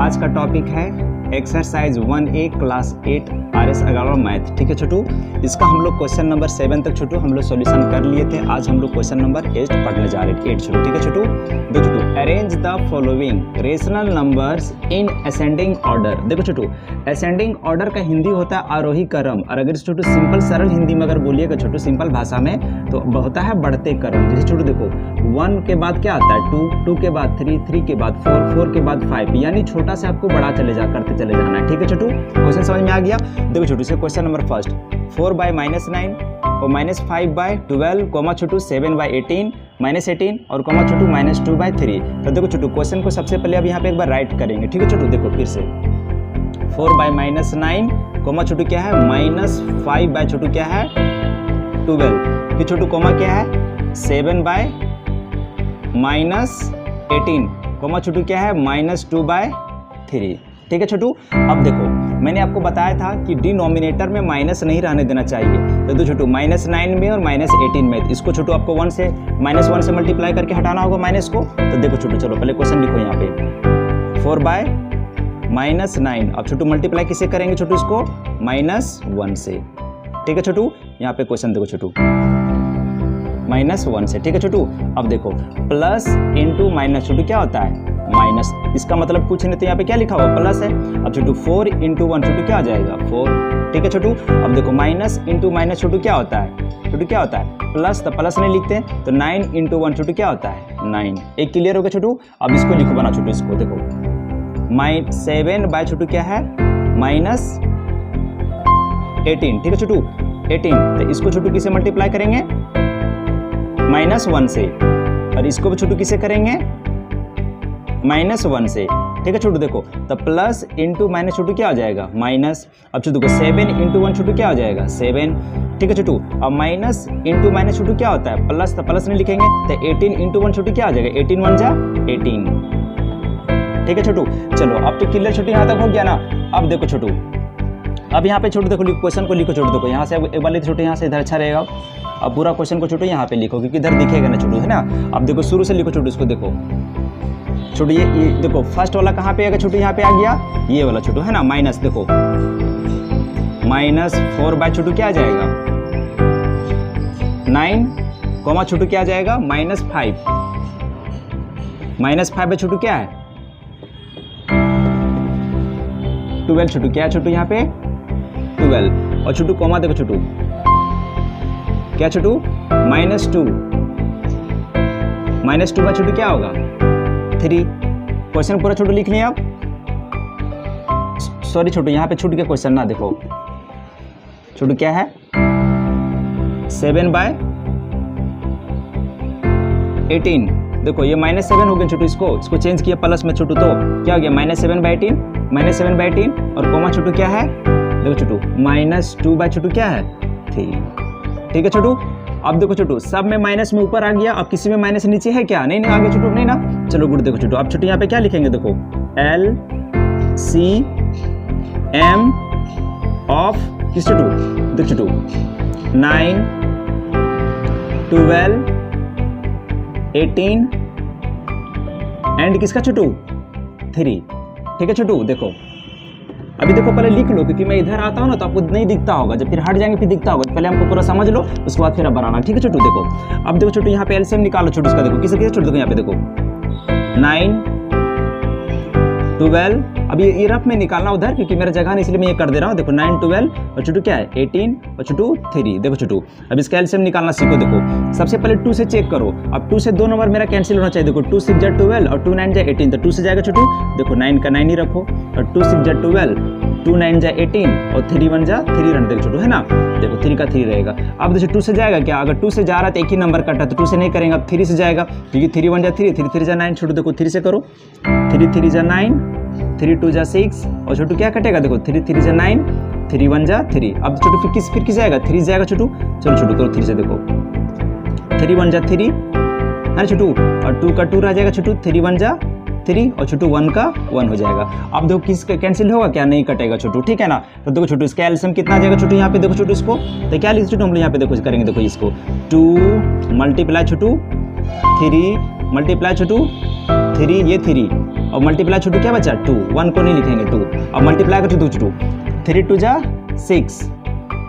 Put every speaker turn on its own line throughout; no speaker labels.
आज का टॉपिक है exercise 1A class 8 RS Aggarwal math. ठीक है छोटू, इसका हम लोग क्वेश्चन नंबर 7 तक छोटू हम लोग सॉल्यूशन कर लिए थे। आज हम लोग क्वेश्चन नंबर 8 पढ़ने जा रहे हैं। 8 छोटू, ठीक है छोटू। देखो Chhotu, arrange the following rational numbers in ascending order. देखो छोटू, असेंडिंग ऑर्डर का हिंदी होता है आरोही क्रम, और अगर छोटू सिंपल सरल हिंदी में अगर बोलिएगा छोटू सिंपल भाषा में तो होता है बढ़ते क्रम। जैसे छोटू देखो 1 के बाद क्या आता है 2, 2 के बाद 3, 3 के बाद 4, 4 के बाद 5, यानी छोटा से आपको बड़ा करते चले जाना है। ठीक है छोटू, क्वेश्चन समझ में आ गया। देखो छोटू से क्वेश्चन नंबर फर्स्ट 4/-9 और -5/12 कोमा छोटू 7/18 -18 और कोमा छोटू -2/3। तो देखो छोटू क्वेश्चन को सबसे पहले अब यहाँ पे एक बार राइट करेंगे। ठीक है छोटू, देखो फिर से 4/-9 कोमा छोटू क्या है -5 छोटू क्या है 12, फिर छोटू कोमा क्या है 7/-18 कोमा छोटू क्या है -2/3। ठीक है छोटू, अब देखो मैंने आपको बताया था कि डिनोमिनेटर में माइनस नहीं रहने देना चाहिए। तो दो छोटू -9 में और -18 में इसको छोटू आपको 1 से मल्टीप्लाई करके हटाना होगा माइनस को। तो देखो छोटू चलो पहले क्वेश्चन लिखो यहाँ पे 4/-9। अब छोटू मल्टीप्लाई किसे करेंगे छोटू इसको -1 से। ठीक है छोटू, यहाँ पे क्वेश्चन देखो छोटू -1 से। ठीक है छोटू, अब देखो प्लस इंटू माइनस छोटू क्या होता है माइनस, इसका मतलब कुछ नहीं तो यहाँ पे क्या लिखा हुआ प्लस है। अब छोटू 4 × 1 छोटू क्या आ जाएगा 4। ठीक है छोटू, अब देखो माइनस इंटू माइनस छोटू क्या होता है छोटू क्या होता है प्लस, तो प्लस नहीं लिखते तो 9 × 1 छोटू क्या होता है 9। एक क्लियर हो गया छोटू। अब इसको लिखो बना छोटू, इसको देखो 7 छोटू क्या है -18। ठीक है छोटू 18, तो इसको छोटू किसे मल्टीप्लाई करेंगे -1 से, और इसको भी छोटू किसे करेंगे -1 से। ठीक है छोटू, देखो तो प्लस इंटू माइनस छोटू क्या हो जाएगा माइनस। अब छोटू को 7 × 1 छोटू क्या हो जाएगा 7। ठीक है छोटू, अब माइनस इंटू माइनस छोटू क्या होता है प्लस, तो प्लस नहीं लिखेंगे तो 18 × 1 छोटू क्या हो जाएगा 18 × 1 = 18। ठीक है छोटू, चलो अब तो क्लियर छोटू यहाँ तक हो गया ना। अब देखो छोटू, अब यहाँ पे छोटू देखो क्वेश्चन को लिखो छोटू, देखो यहाँ से एक बार लिखो छोटू, यहाँ से इधर अच्छा रहेगा। अब पूरा क्वेश्चन को छोटू यहाँ पे लिखो क्योंकि इधर दिखेगा ना छोटू, है ना। अब देखो शुरू से लिखो छोटू, इसको देखो छोटू ये देखो फर्स्ट वाला कहाँ पे आएगा छोटू, यहाँ पे आ गया ये वाला छोटू, है ना माइनस। देखो -4 छोटू क्या आ जाएगा 9 कोमा छोटू क्या आ जाएगा -5 -5 छोटू क्या है 12 छोटू क्या है छोटू यहाँ पे 12, और छोटू कोमा देखो छोटू क्या छोटू -2 छोटू क्या होगा 3। क्वेश्चन पूरा छोटू लिख लिया। अब सॉरी छोटू यहाँ पे छूट गया क्वेश्चन ना, देखो छोटू क्या है 7/18। देखो ये -7 हो गया छोटू, इसको चेंज किया प्लस में छोटू, तो क्या हो गया -7/18 और कोमा छोटू क्या है देखो छोटू -2 छोटू क्या है 3। ठीक है छोटू, अब देखो छोटू सब में माइनस में ऊपर आ गया, अब किसी में माइनस नीचे है क्या नहीं आगे छोटू नहीं ना। चलो गुड, देखो छोटू अब छोटू यहाँ पे क्या लिखेंगे देखो LCM ऑफ किस छोटू देखो छोटू 9 12 18 एंड किसका छोटू 3। ठीक है छोटू, देखो अभी देखो पहले लिख लो क्योंकि मैं इधर आता हूँ ना तो आपको नहीं दिखता होगा, जब फिर हट जाएंगे फिर दिखता होगा। पहले हमको पूरा समझ लो उसके बाद फिर अब बनाना। ठीक है छोटू, देखो अब देखो छोटू यहाँ पे एलसीएम निकालो छोटू, इसका देखो किसे छोटू देखो यहाँ पे देखो 9 12। अब ये रफ में निकालना उधर क्योंकि मेरा जगह नहीं इसलिए मैं ये कर दे रहा हूँ। देखो 9 12 और छोटू क्या है 18 और छोटू 3। देखो छोटू अब इसका एलसीएम निकालना सीखो। देखो सबसे पहले 2 से चेक करो, अब 2 से 2 नंबर मेरा कैंसिल होना चाहिए। देखो 2 6 × 12 और 2 9 × 18, तो 2 से जाएगा छोटू देखो 9 का 9 ही रखो, और 2 6 × 12 2 9 × 18 और 3 1 × 3 रन देखो छोटू, है ना। देखो 3 का 3 रहेगा। अब देखो 2 से जाएगा क्या, अगर 2 से जा रहा है तो एक ही नंबर कटा, तो 2 से नहीं करेंगे, अब 3 से जाएगा क्योंकि 3 1 × 3 3 3 × 9 छोटू। देखो 3 से करो 3 3 × 9 3 2 × 6 और छोटू क्या कटेगा देखो 3 3 × 9 3 1 × 3। अब छोटू फिर किस जाएगा 3 जाएगा छोटू। चलो छोटू करो 3 से, देखो 3 1 × 3 है छोटू, और 2 का 2 रह जाएगा छोटू 3 1 × 3 और छोटू 1 का 1 हो जाएगा। अब देखो किस कैंसिल होगा क्या नहीं कटेगा छोटू, ठीक है ना। तो देखो छोटू इसका एलसीएम कितना आ जाएगा छोटू, यहाँ पे देखो छोटू इसको तो क्या लिख छोटू हम लोग यहाँ पे देखो करेंगे। देखो इसको 2 मल्टीप्लाई छोटू 3 मल्टीप्लाई छोटू 3 ये 3 और मल्टीप्लाई छोटू क्या बचा 2, 1 को नहीं लिखेंगे 2। अब मल्टीप्लाई कर छोटू 3 2 जा 6,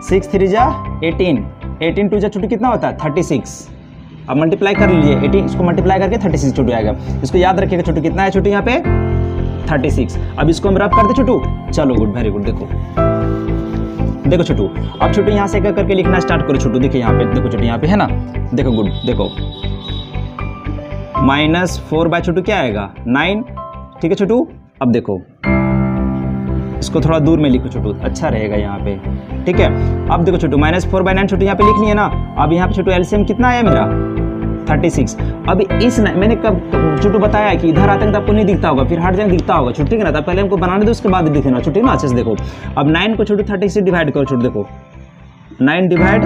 6 3 जा 18, 18 2 जा छोटू कितना होता है 36। अब मल्टीप्लाई कर लीजिए 18, इसको मल्टीप्लाई करके 36 छोटू आएगा। इसको याद रखिएगा छोटू कितना है छोटू यहाँ पे 36। अब इसको हम रब कर दे छोटू, चलो गुड वेरी गुड। देखो छोटू, अब छोटू यहाँ से करके लिखना स्टार्ट करो छोटू। देखिए यहाँ पे देखो छोटू यहाँ पे है ना, देखो गुड, देखो -4 बाय छोटू क्या आएगा 9, ठीक है छोटू। अब देखो इसको थोड़ा दूर में लिखो छोटू, अच्छा रहेगा यहाँ पे, ठीक है। अब देखो छोटू -4 बाय 9 छोटू यहाँ पे लिख लिया ना। अब यहाँ पे छोटू एलसीएम कितना आया मेरा 36। अब इस मैंने कब छोटू बताया कि इधर आते हैं तो आपको नहीं दिखता होगा, फिर हट जाए दिखता होगा छोटू, ठीक है ना। तब पहले हमको बनाने दो, उसके बाद दिखेगा छोटू ना, अच्छे से देखो। अब 9 को छोटू 36 से डिवाइड करो छोटू, देखो 9 डिवाइड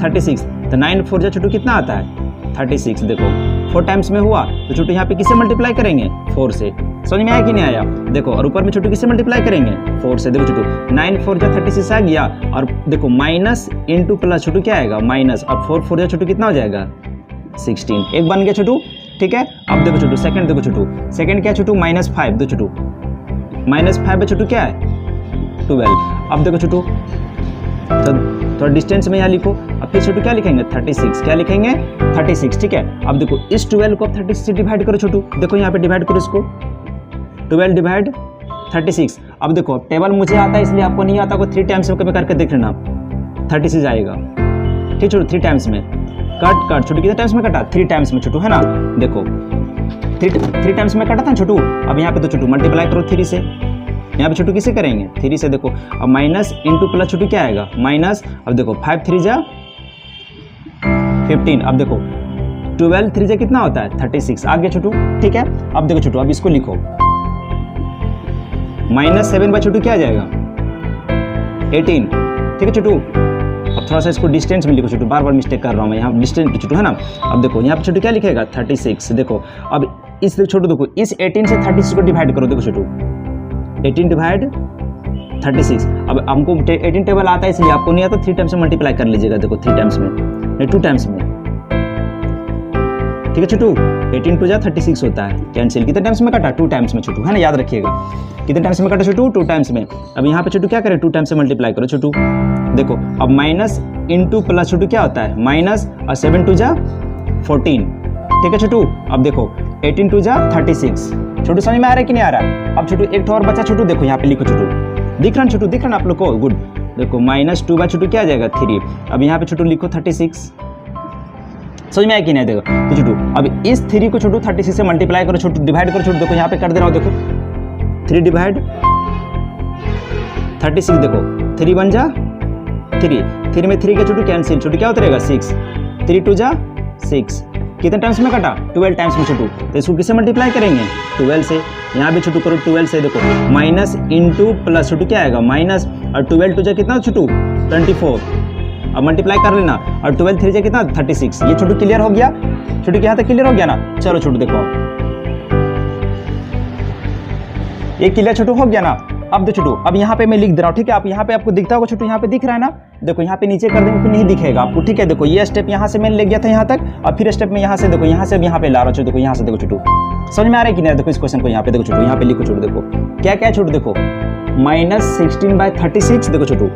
36, तो 9 4 जा छोटू कितना आता है 36। देखो 4 टाइम्स में हुआ तो छोटू यहाँ पे किससे मल्टीप्लाई करेंगे 4 से। समझ में आया कि नहीं आया? देखो और ऊपर में छोटू किससे मल्टीप्लाई करेंगे 4 से। देखो छोटू 9 4 जा 36 आ गया, और देखो माइनस इंटू प्लस छोटू क्या आएगा माइनस, अब 4 4 जा छोटू कितना हो जाएगा 16, एक बन गया छोटू, ठीक है। अब देखो छोटू सेकंड, देखो छोटू सेकंड क्या है छोटू -5, देखो छोटू -5 है छोटू क्या है 12। अब देखो छोटू तो थोड़ा डिस्टेंस में यहाँ लिखो। अब फिर छोटू क्या लिखेंगे 36, क्या लिखेंगे 36, ठीक है। अब देखो इस 12 को 36 से डिवाइड करो छोटू, देखो यहाँ पे डिवाइड करो इसको, 12 डिवाइड 36। अब देखो टेबल मुझे आता है इसलिए आपको नहीं आता, को 3 टाइम्स में कभी करके देख लेना 36 आएगा, ठीक छोटू। 3 टाइम्स में कट छोटू, कितने टाइम्स में कटा 3 टाइम्स में छोटू, है ना। देखो 3 टाइम्स में कटा था छोटू। अब यहाँ पे तो छोटू मल्टीप्लाई करो 3 से, यहाँ पे छोटू किसे करेंगे 3 से। देखो अब माइनस इंटू प्लस छोटू क्या आएगा माइनस। अब देखो 5 3 जा 15। अब देखो 12 3 जा कितना होता है 36 आ गया छोटू, ठीक है। अब देखो छोटू अब इसको लिखो -7 बाय छोटू क्या आ जाएगा 18, ठीक है छोटू। अब थोड़ा सा इसको डिस्टेंस में लिखो छोटू, बार बार मिस्टेक कर रहा हूँ मैं यहाँ डिस्टेंस छोटू, है ना। अब देखो यहाँ पे छोटू क्या लिखेगा 36। देखो अब इस छोटू देखो इस 18 से 36 को डिवाइड करो, देखो छोटू 18 डिवाइड 36। अब हमको 18 टेबल आता है इसलिए, आपको नहीं आता 3 टाइम्स में मल्टीप्लाई कर लीजिएगा। देखो 3 टाइम्स में नहीं 2 टाइम्स में, ठीक है छोटू। 18 2 जा 36 होता है, कैंसिल। कितने टाइम्स में कटा 2 टाइम्स में छोटू, है ना, याद रखिएगा कितने टाइम्स में कटा छोटू 2 टाइम्स में। अब यहाँ पे छोटू क्या करें 2 टाइम्स से मल्टीप्लाई करो छोटू। देखो अब माइनस इंटू प्लस छोटू क्या होता है माइनस, और 7 2 जा 14, ठीक है छोटू। अब देखो 18 2 जा 36 छोटू, समझ में आ रहा है कि नहीं आ रहा है? अब छोटू एक और बचा छोटू, देखो यहाँ पे लिखो छोटू, दिख रहा है छोटू, दिख रहा है आप लोग को, गुड। देखो -2 बाय छोटू क्या आ जाएगा 3। अब यहाँ पे छोटू लिखो 36, समझ में आया कि नहीं? देखो तो छोटू अब इस 3 को छोटू 36 से मल्टीप्लाई करो छोटू, डिवाइड करो छोटू। देखो यहाँ पे कर दे रहा हूँ, देखो 3 डिवाइड 36। देखो 3 1 जा 3 में 3 का छोटू कैंसिल, छोटू क्या होता रहेगा 6, 3 2 जा 6। कितने टाइम्स में कटा 12 टाइम्स में छोटू। तो इसको किससे मल्टीप्लाई करेंगे 12 से। यहाँ भी छोटू करो 12 से। देखो माइनस इंटू प्लस छोटू क्या आएगा माइनस, और 12 2 जा कितना छोटू 24। अब मल्टीप्लाई कर लेना, और 12 3 जा कितना 36। ये छोटू क्लियर हो गया छोटू, यहाँ तक क्लियर हो गया ना। चलो छोटू देखो ये क्लियर छोटू हो गया ना। अब देखो छोटू अब यहाँ पे मैं लिख दे रहा हूँ, ठीक है। आप यहाँ पे आपको दिखता होगा छोटू, यहाँ पे दिख रहा है ना। देखो यहाँ पे नीचे कर देंगे तो नहीं दिखेगा आपको, ठीक है। देखो ये स्टेप यहाँ से मैंने ले गया था यहाँ तक, और फिर स्टेप में यहाँ से देखो यहाँ से अब यहाँ पे ला रहा हूँ। देखो यहाँ से देखो छोटू, समझ में आ रहा है कि नहीं? देखो इस क्वेश्चन को यहाँ पे देखो छोटू, यहाँ पे लिखो छोटू। देखो क्या क्या छोटू, देखो -16 बाय 36। देखो छोटू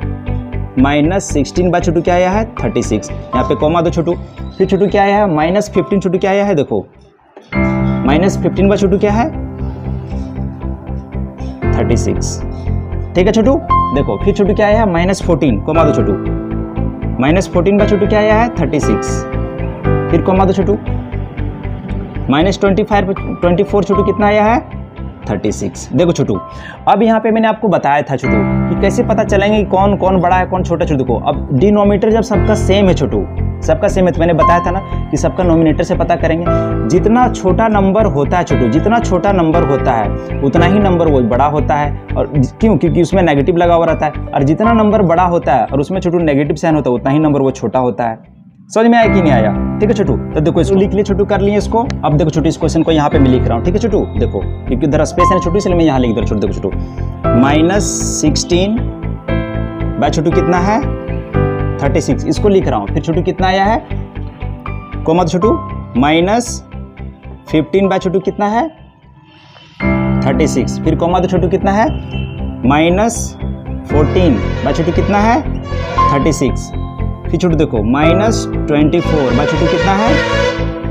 -16 बाय छोटू क्या आया है 36, यहाँ पे कॉमा दो छोटू। फिर छोटू क्या आया है -15 छोटू क्या आया है, देखो -15 बाय छोटू क्या है 36, ठीक है छोटू। देखो फिर छोटू क्या आया है -14, कॉमा दो छोटू। -14 बाय छोटू क्या आया है 36, फिर कॉमा दो छोटू। -24 छोटू कितना आया है 36। देखो छोटू अब यहाँ पे मैंने आपको बताया था छोटू कि कैसे पता चलेंगे कि कौन कौन बड़ा है कौन छोटा। छोटू देखो अब डिनोमिनेटर जब सबका सेम है छोटू, सबका सेम है, तो मैंने बताया था ना कि सबका नोमिनेटर से पता करेंगे। जितना छोटा नंबर होता है छोटू, जितना छोटा नंबर होता है उतना ही नंबर वो बड़ा होता है। और क्यों? क्योंकि उसमें नेगेटिव लगा हुआ रहता है। और जितना नंबर बड़ा होता है और उसमें छोटू नेगेटिव साइन होता है उतना ही नंबर वो छोटा होता है। समझ में आया कि नहीं आया? ठीक है छोटू। तो देखो इसको लिख लिए छोटू, कर लिए इसको। अब देखो छोटू इस क्वेश्चन को यहाँ पे मैं लिख रहा हूँ, ठीक है छोटू। देखो क्योंकि उधर स्पेस है छोटू, इसलिए मैं यहाँ लिख दे रहा हूँ। देखो छोटू -16 बाय छोटू कितना है 36, इसको लिख रहा हूँ। फिर छोटू कितना आया है कोमा छोटू -15 बाय छोटू कितना है 36, फिर कॉमा तो छोटू कितना है -14 बाय छोटू कितना है 36, फिर छोटू देखो -24 बाय छोटू कितना है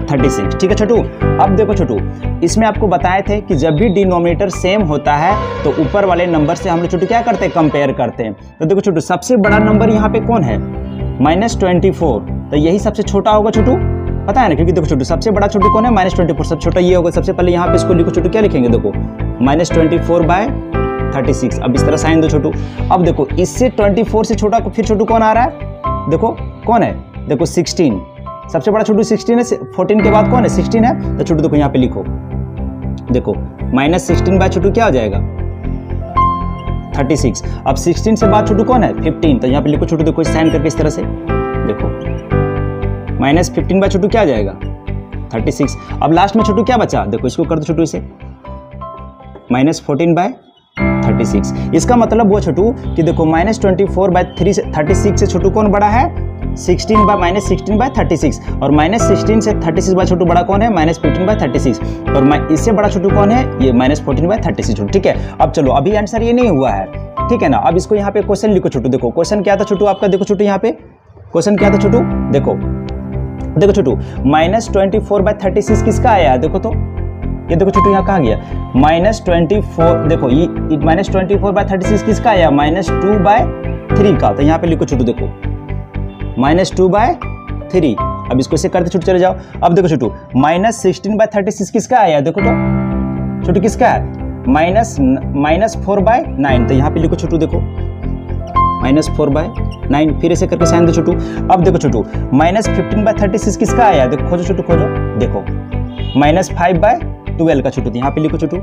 36। ठीक है छोटू। अब देखो छोटू, इसमें आपको बताए थे कि जब भी डिनोमिनेटर सेम होता है तो ऊपर वाले नंबर से हम लोग छोटू क्या करते हैं, कंपेयर करते हैं। तो देखो छोटू, सबसे बड़ा नंबर यहाँ पे कौन है -24, तो यही सबसे छोटा होगा छोटू, पता है ना, क्योंकि देखो छोटू सबसे बड़ा छोटू कौन है -24, सबसे छोटा ये होगा। सबसे पहले यहाँ पे इसको लिखो छोटू, क्या लिखेंगे देखो -24 बाय 36। अब इस तरह साइन दो छोटू। अब देखो इससे 24 से छोटा फिर छोटू कौन आ रहा है, देखो कौन है, देखो 16, सबसे बड़ा छोटू 16 है, 14 के बाद कौन है 16 है, तो छोटू देखो यहाँ पे लिखो, देखो -16 बाय छोटू क्या हो जाएगा 36। अब 16 से बाद छोटू कौन है 15, तो यहाँ पे लिखो छोटू, देखो साइन करके इस तरह से देखो -15 बाय छोटू क्या आ जाएगा 36। अब लास्ट में छोटू क्या बचा, देखो इसको कर दो छोटू इसे -14 बाय 36। इसका मतलब वो छोटू कि देखो -24 बाय 36 से छोटू कौन बड़ा है -16 बाय 36, और -16 से 36 बाय छोटू बड़ा कौन है -15 बाय 36, और इससे बड़ा छोटू कौन है ये -14 बाय 36 छोटू। ठीक है। अब चलो, अभी आंसर ये नहीं हुआ है, ठीक है ना। अब इसको यहाँ पे क्वेश्चन लिखो छोटू, देखो क्वेश्चन क्या था छोटू आपका, देखो छोटू यहाँ पे क्वेश्चन क्या था छोटू, देखो छोटू -24 बाय 36 किसका आया, देखो तो ये देखो छोटू यहाँ कहाँ गया -24, देखो ये -24 बाय 36 किसका आया -2 बाय 3 का, तो यहाँ पे लिखो छोटू देखो -2 बाय 3। अब इसको ऐसे करते छोटू चले जाओ। अब देखो छोटू -16 बाय 36 किसका आया, देखो तो छोटू किसका है -4 बाय 9, तो यहाँ पे लिखो छोटू देखो -4 बाय 9, फिर ऐसे करके साइन दो छोटू। अब देखो छोटू -15 बाय 36 किसका आया, देखो खोजो छोटू खोजो, देखो -5 बाय 12 का छोटू, यहाँ पे लिखो छोटू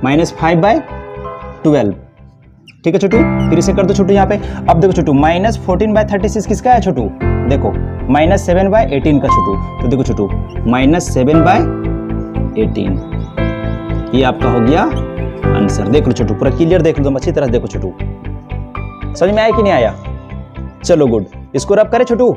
-5 बाय 12। ठीक है छोटू, फिर इसे कर दो छोटू यहाँ पे। अब देखो छोटू -14 बाय 36 किसका है छोटू, देखो -7 बाय 18 का छोटू, तो देखो छोटू -7 बाय 18, ये आपका हो गया आंसर। देख लो छोटू, पूरा क्लियर देख लो, अच्छी तरह देखो छोटू, समझ में आया कि नहीं आया, चलो गुड। इसको रब करे छोटू।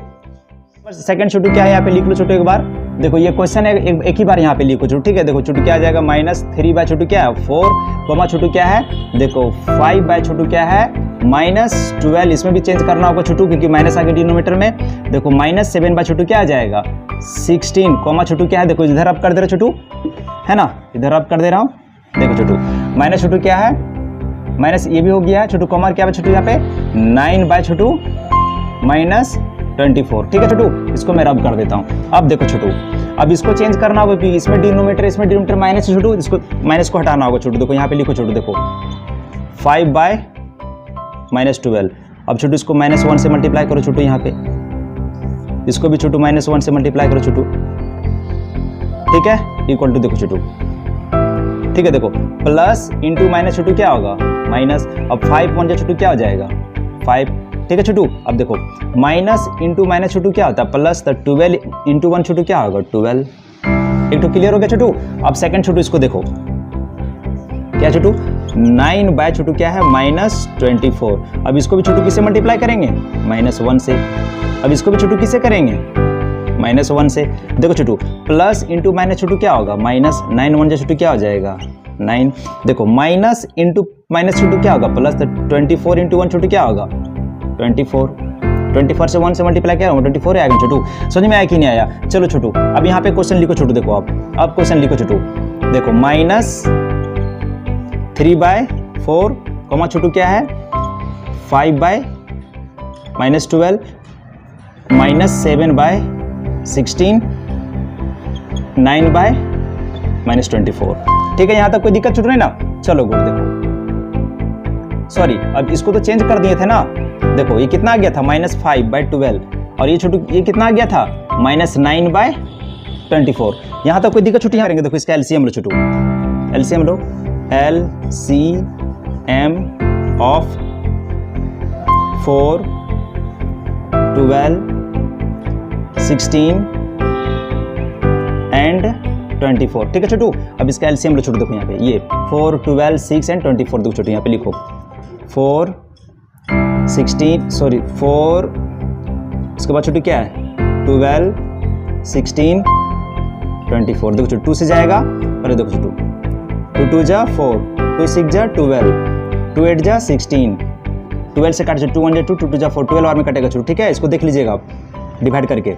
सेकंड छोटू क्या है यहाँ पे लिख लो छोटू एक बार, देखो ये क्वेश्चन है, एक ही बार यहाँ पे लिखो छोटू, ठीक है। देखो छोटू क्या आ जाएगा -3 बाय छोटू क्या है 4, कॉमा छोटू क्या है देखो 5 बाय छोटू क्या है -12, इसमें भी चेंज करना होगा छोटू क्योंकि माइनस आ गया डिनोमिनेटर में। देखो -7 बाय छोटू क्या आ जाएगा 16, कॉमा छोटू क्या है देखो इधर अब कर दे रहे छोटू, है ना, इधर अब कर दे रहा हूँ, देखो छोटू माइनस छोटू क्या है माइनस, ये भी हो गया है छोटू, कॉमा क्या है छोटू यहाँ पे 9 बाय छोटू -24। ठीक है छोटू, इसको मैं रब कर देता हूँ। अब देखो छोटू, अब इसको चेंज करना होगा क्योंकि इसमें डिनोमिनेटर माइनस छोटू, इसको माइनस को हटाना होगा छोटू। देखो यहाँ पे लिखो छोटू, देखो 5 बाय -12। अब छोटू इसको -1 से मल्टीप्लाई करो छोटू, यहाँ पे इसको भी छोटू -1 से मल्टीप्लाई करो छोटू, ठीक है, इक्वल टू देखो छोटू, ठीक है। देखो प्लस इंटू माइनस छोटू क्या होगा माइनस, अब 5 1 छोटू क्या हो जाएगा 5, ठीक है छोटू। अब देखो माइनस इंटू माइनस छोटू क्या होता है प्लस, तो 12 इंटू 1 छोटू क्या होगा 12। एक तो क्लियर हो गया छोटू। अब सेकंड छोटू इसको देखो क्या छोटू 9 बाय छोटू क्या है -24। अब इसको भी छोटू किससे मल्टीप्लाई करेंगे -1 से। अब इसको भी छोटू किससे करेंगे -1 से। देखो छोटू प्लस इंटू माइनस छोटू क्या होगा माइनस, 9 1 छोटू क्या हो जाएगा 9। देखो माइनस इंटू माइनस छोटू क्या होगा प्लस, तो 24 इंटू 1 छोटू क्या होगा 24 से 1 से मल्टीप्लाई क्या होगा 24 आएगा छोटू। समझ में आया कि नहीं आया। चलो छोटू अब यहाँ पे क्वेश्चन लिखो छोटू, देखो अब क्वेश्चन लिखो छोटू, देखो -3 बाय 4, कॉमा छोटू क्या है 5 बाय -12, -7 बाय 16, 9 बाय -24। ठीक है, यहाँ तक कोई दिक्कत छोटू नहीं ना। चलो गुड, देखो सॉरी अब इसको तो चेंज कर दिए थे ना। देखो ये कितना आ गया था -5 बाय 12, और ये छोटू ये कितना आ गया था -9 बाय 24। यहाँ तक कोई दिक्कत छोटू यहाँ करेंगे। देखो इसका LCM low Chhotu, LCM low, LCM of 4, 12, 16 and 24। ठीक है छोटू, अब इसका एलसीएम लो छोटू। देखो यहाँ पे ये 4, 12, 6 एंड 24। देखो छोटू यहाँ पे लिखो 4, 4, उसके बाद छोटू क्या है 12, 16, 24। देखो छोटू 2 से जाएगा, और देखो छोटू 2 2 जा 4, 2 6 जा 12, 2 8 जा 16, 12 से काट 2 1 जा 2, 2 2 जा 4, 12 और में कटेगा छोटू, ठीक है। इसको देख लीजिएगा आप डिवाइड करके,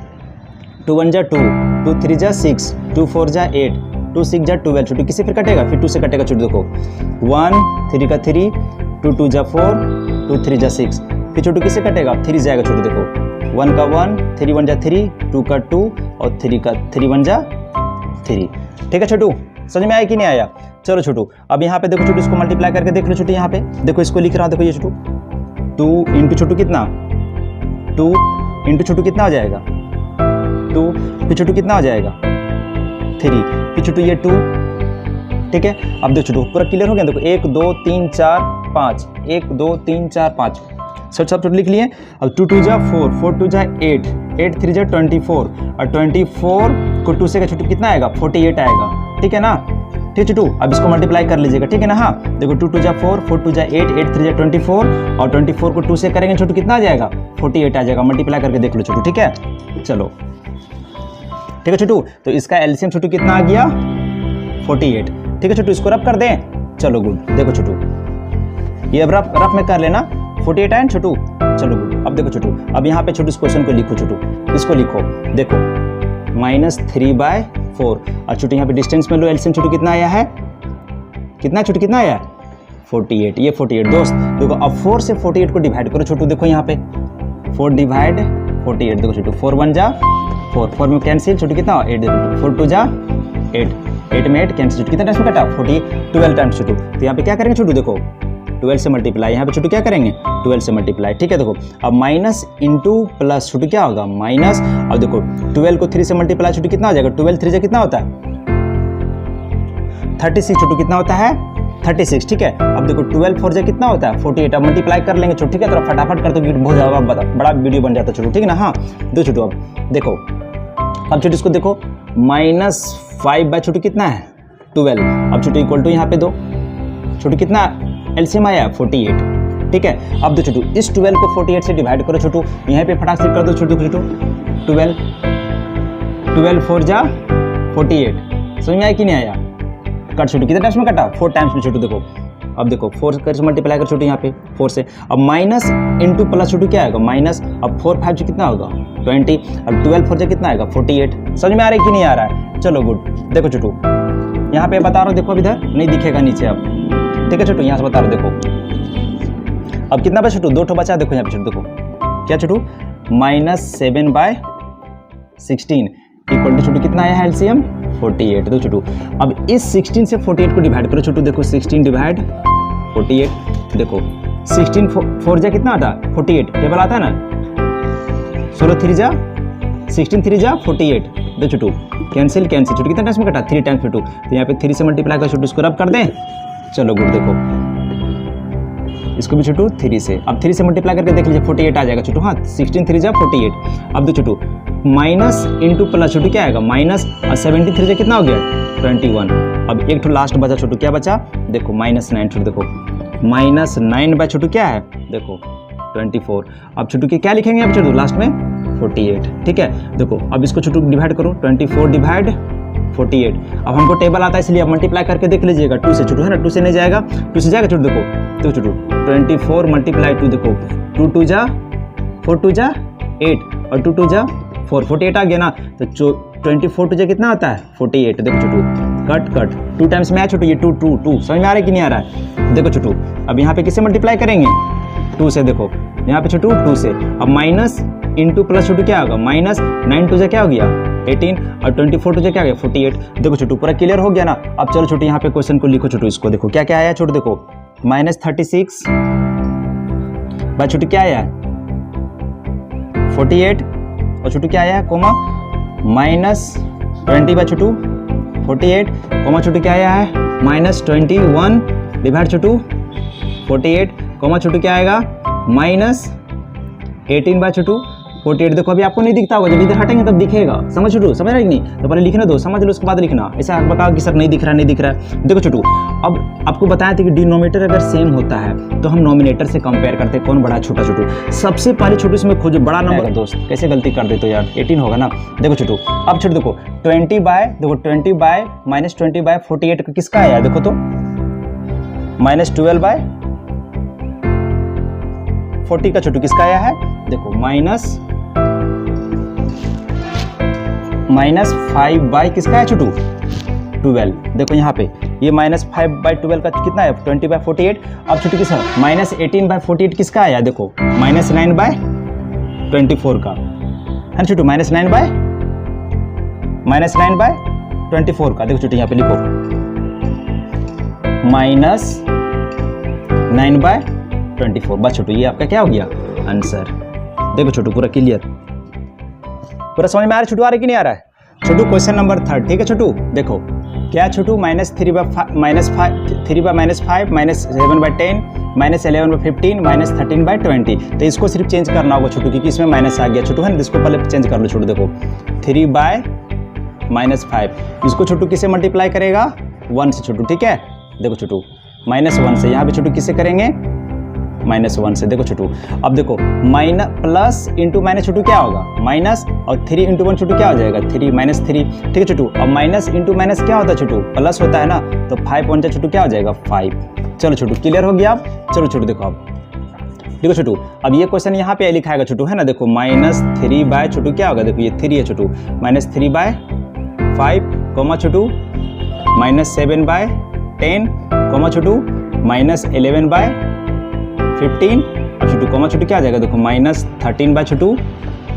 2 1 जा 2, 2 3 जा 6, 2 4 जा 8, 2 6 जा 12, छोटू किसी फिर कटेगा, फिर 2 से कटेगा छोटू, देखो 1 3 का 3, 2 2 जा 4, 2 3 जा 6, फिर छोटू किसे कटेगा, 3 जाएगा छोटू, देखो 1 का 1, 3 1 जा 3, 2 का 2 और 3 का 3 1 जा 3, ठीक है छोटू। समझ में आया कि नहीं आया? चलो छोटू अब यहाँ पे देखो छोटू, इसको मल्टीप्लाई करके देख लो छोटू, यहाँ पे देखो इसको लिख रहा हूँ, देखो ये छोटू 2 इंटू छोटू कितना, 2 इंटू छोटू कितना हो जाएगा 2, फिर छोटू कितना हो जाएगा 3, फिर छोटू ये 2, ठीक है। अब देखो छोटू पूरा क्लियर हो गया, देखो 1 2 3 4 5, 1 2 3 4 5, सब छोटू लिख लिए। अब 2 2 जा 4, 4 2 जा 8, 8 3 जा 24 और 24 को 2 से छोटू कितना आएगा 48 आएगा, ठीक है ना, ठीक छोटू। अब इसको मल्टीप्लाई कर लीजिएगा, ठीक है ना। हाँ देखो 2 2 जा 4, 4 2 जा 8, 8 3 जा 24 और 24 को 2 से करेंगे छोटू कितना आ जाएगा 48 आ जाएगा, मल्टीप्लाई करके देख लो छोटू, ठीक है। चलो ठीक है छोटू, तो इसका एलसीएम छोटू कितना आ गया 48, ठीक है छोटू। इसको रफ कर दें, चलो गुड, देखो छोटू ये अब रफ में कर लेना, 48 आए छोटू, चलो गुड। अब देखो छोटू, अब यहाँ पे छोटू इस क्वेश्चन को लिखो छोटू, इसको लिखो देखो -3/4 और छोटू यहाँ पे डिस्टेंस में लो, एलसीएम छोटू कितना आया है, कितना छोटू कितना आया 48, ये 48 दोस्त देखो। अब 4 से 48 को डिवाइड करो छोटू, देखो यहाँ पे 4 डिवाइड 48, देखो छोटू 4 1 जा 4, 4 में कैंसिल छोटू कितना 8, देखो 4 2 जा 8, 8 में 8 कैंसिल छोटू कितना टाइम्स में कटा 12 टाइम्स छोटू। तो यहाँ पे क्या करेंगे छोटू, देखो 12 से मल्टीप्लाई, यहाँ पे छोटू क्या करेंगे 12 से मल्टीप्लाई, ठीक है। देखो अब माइनस इंटू प्लस छोटू क्या होगा माइनस, अब देखो 12 को 3 से मल्टीप्लाई छोटू कितना हो जाएगा, 12 3 जा कितना होता है 36 छोटू, कितना होता है 36, ठीक है। अब देखो 12 4 जा कितना होता है 48, अब मल्टीप्लाई कर लेंगे छोटू, ठीक है। तो फटाफट कर दो, बहुत ज़्यादा बड़ा वीडियो बन जाता है छोटू, ठीक है ना। हाँ दो छोटू, अब देखो अब छोटू इसको देखो -5 छोटू कितना है 12, अब छोटू इक्वल टू यहाँ पे दो छोटू कितना एलसीएम आया 48, ठीक है। अब दो छोटू इस 12 को 48 से डिवाइड करो छोटू, यहाँ पे फटाक से कर दो छोटू, 12 4 जा 48, समझ में आया कि नहीं आया, कट छोटू कितने टाइम्स में कटा 4 टाइम्स में छोटू। देखो अब देखो 4 कर मल्टीप्लाई कर छोटू यहाँ पे 4 से, अब माइनस इंटू प्लस छोटू क्या आएगा माइनस, अब 4 5 कितना होगा 20, अब 12 4 कितना आएगा 48, समझ में आ रहा है कि नहीं आ रहा है? चलो गुड, देखो छोटू यहाँ पे बता रहा हूँ, देखो अब इधर नहीं दिखेगा नीचे अब, ठीक है छोटू यहाँ से बता रहा हूँ। देखो अब कितना बचा छोटू, 2 ठो बचा, देखो यहाँ पे छोटू देखो क्या छोटू -7/16 इक्वल टू छोटू कितना आया है एलसीएम 48, देखो छोटू। अब इस 16 से 48 को डिवाइड करो छोटू, देखो 16 डिवाइड 48, देखो 16 4 जा कितना आता 48, टेबल आता है ना, 16 3 जा 16 3 जा 48, देखो छोटू कैंसिल छोटू कितना टाइम्स में कटा 3 टाइम्स छोटू, तो यहाँ पे 3 से मल्टीप्लाई कर छोटू, इसको रब कर दें, चलो गुड। देखो इसको भी छोटू 3 से, अब 3 से मल्टीप्लाई करके देख लीजिए 48 आ जाएगा छोटू। हाँ 16 3 जा 48, अब दो छोटू माइनस इंटू प्लस छोटू क्या आएगा माइनस, और 73 जा कितना हो गया 21। अब एक ठो लास्ट बचा छोटू, क्या बचा देखो -9 छोटू, देखो -9 छोटू क्या है देखो 24। अब छोटू के क्या लिखेंगे अब छोटू लास्ट में 48, ठीक है। देखो अब इसको छोटू डिवाइड करो, 24 डिवाइड 48, अब हमको टेबल आता है इसलिए अब मल्टीप्लाई करके देख लीजिएगा 2 से छोटू, है ना 2 से नहीं जाएगा, 2 से जाएगा छोटू, देखो छोटू 24 मल्टीप्लाई 2, देखो 2 2 जा 4 2 जा 8 और 2 2 जा 4, 48 आ गया ना, तो 24 2 जा कितना आता है 48, देखो छोटू कट 2 टाइम्स में आया छोटू, ये 2 2 2, समझ में आ रहा है कि नहीं आ रहा है? देखो छोटू अब यहाँ पे किससे मल्टीप्लाई करेंगे 2 से, देखो यहाँ पे छोटू 2 से, अब माइनस इंटू प्लस छोटू क्या होगा -9 2 जा क्या हो गया 18 और 24 2 जा क्या हो गया 48, देखो छोटू पूरा क्लियर हो गया ना। अब चलो छोटू यहाँ पे क्वेश्चन को लिखो छोटू, इसको देखो क्या क्या आया छोटू, देखो -36 बाय छोटू क्या आया 48 और छोटू क्या आया कोमा -20 बाय छोटू 48 कोमा छोटू क्या आया है -21 डिवाइड छोटू 48 कोमा छोटू क्या आएगा -18 बाय छोटू 48 देखो अभी आपको नहीं दिखता होगा, जब इधर हटेंगे तब दिखेगा, समझ छोटू, समझ रहे कि नहीं? तो पहले लिखने दो, समझ लो उसके बाद लिखना, ऐसा बताओ कि सर नहीं दिख रहा नहीं दिख रहा है। देखो छोटू, अब आपको बताया था कि डिनोमिनेटर अगर सेम होता है तो हम नोमिनेटर से कंपेयर करते हैं कौन बड़ा छोटा। छोटू सबसे पहले छोटू इसमें खोजो बड़ा नंबर। दोस्त कैसे गलती कर देते हो यार, 18 होगा ना। देखो छोटू अब छोटू देखो 20 बाय माइनस 20 बाय 48 किसका आया देखो तो, माइनस 12 बाय 40 का छोटू किसका आया है देखो, माइनस 5 बाई किसका है छोटू 12। देखो यहाँ पे ये माइनस 5 बाई 12 का कितना है 20 बाई 48। अब छोटू किसका माइनस 18 बाई 48 किसका आया देखो, माइनस 9 बाय 24 का है ना छोटू, माइनस 9 बाय 24 का। देखो छोटू यहाँ पे लिखो माइनस 9 बाय 24। बस छोटू ये आपका क्या हो गया आंसर। देखो छोटू पूरा क्लियर, पूरा समझ में आ रहा है छोटू, आ रहा है कि नहीं आ रहा है छोटू? क्वेश्चन नंबर 3 ठीक है छोटू। देखो क्या Chhotu, minus 3 by minus 5 minus 7 by 10 minus 11 by 15 minus 13 by 20। तो इसको सिर्फ चेंज करना होगा छोटू, क्योंकि इसमें माइनस आ गया छोटू है ना। इसको पहले चेंज कर लो छोटू। देखो 3 बाय माइनस 5, इसको छोटू किसे मल्टीप्लाई करेगा 1 से छोटू, ठीक है। देखो छोटू माइनस 1 से, यहाँ पे छोटू किसे करेंगे माइनस 1 से। देखो छोटू अब देखो माइनस प्लस इंटू माइनस छोटू क्या होगा माइनस, और 3 इंटू 1 छोटू क्या हो जाएगा 3 माइनस 3, ठीक है छोटू। अब माइनस इंटू माइनस क्या होता है छोटू प्लस होता है ना, तो 5 1 छोटू क्या हो जाएगा 5। चलो छोटू क्लियर हो गया। चलो छोटू देखो अब देखो छोटू, अब ये क्वेश्चन यहाँ पे लिखाएगा छोटू है ना। देखो माइनस 3 बाय छोटू क्या होगा, देखो ये 3 है छोटू, minus 3 bye 5 coma Chhotu minus 7 by 10 coma Chhotu minus 11 by 15। अब छोटू कोमा छोटू क्या आ जाएगा देखो माइनस 13 बाय छोटू